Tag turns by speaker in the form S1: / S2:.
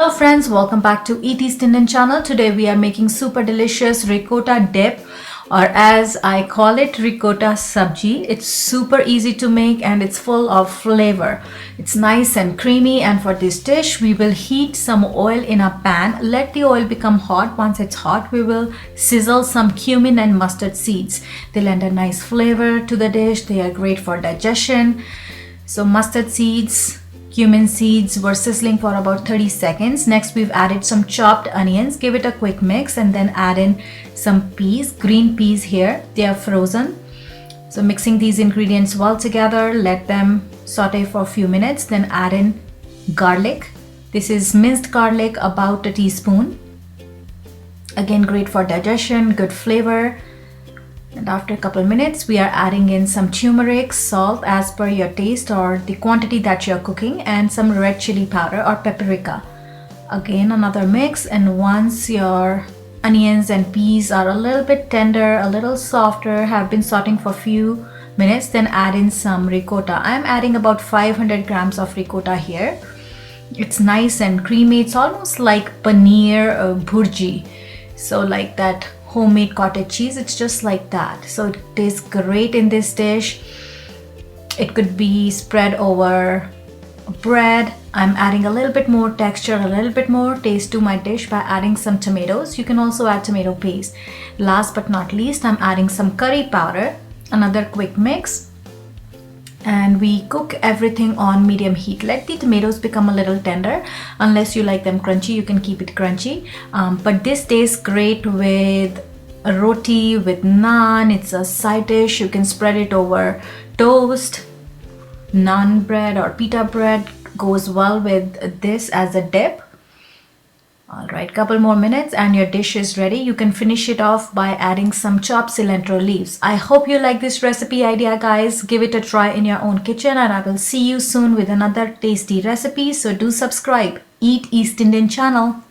S1: Hello friends, welcome back to Eat East Indian channel. Today we are making super delicious ricotta dip, or as I call it, ricotta sabji. It's super easy to make and it's full of flavor. It's nice and creamy, and for this dish we will heat some oil in a pan. Let the oil become hot. Once it's hot, we will sizzle some cumin and mustard seeds. They lend a nice flavor to the dish. They are great for digestion. So mustard seeds, cumin seeds were sizzling for about 30 seconds. Next, we've added some chopped onions. Give it a quick mix and then add in some peas, green peas here. They are frozen. So mixing these ingredients well together, let them saute for a few minutes. Then add in garlic. This is minced garlic, about a teaspoon. Again, great for digestion, good flavor. And after a couple minutes, we are adding in some turmeric, salt as per your taste or the quantity that you're cooking, and some red chili powder or paprika. Again, another mix, and once your onions and peas are a little bit tender, a little softer, have been sauteing for a few minutes, then add in some ricotta. I'm adding about 500 grams of ricotta here. It's nice and creamy. It's almost like paneer bhurji. So like that homemade cottage cheese, it's just like that. So it tastes great in this dish. It could be spread over bread. I'm adding a little bit more texture, a little bit more taste to my dish by adding some tomatoes. You can also add tomato paste. Last but not least, I'm adding some curry powder. Another quick mix, and we cook everything on medium heat. Let the tomatoes become a little tender. Unless you like them crunchy, you can keep it crunchy. But this tastes great with a roti, with naan. It's a side dish. You can spread it over toast. Naan bread or pita bread goes well with this as a dip. Alright, couple more minutes and your dish is ready. You can finish it off by adding some chopped cilantro leaves. I hope you like this recipe idea, guys. Give it a try in your own kitchen, and I will see you soon with another tasty recipe. So do subscribe. Eat East Indian channel.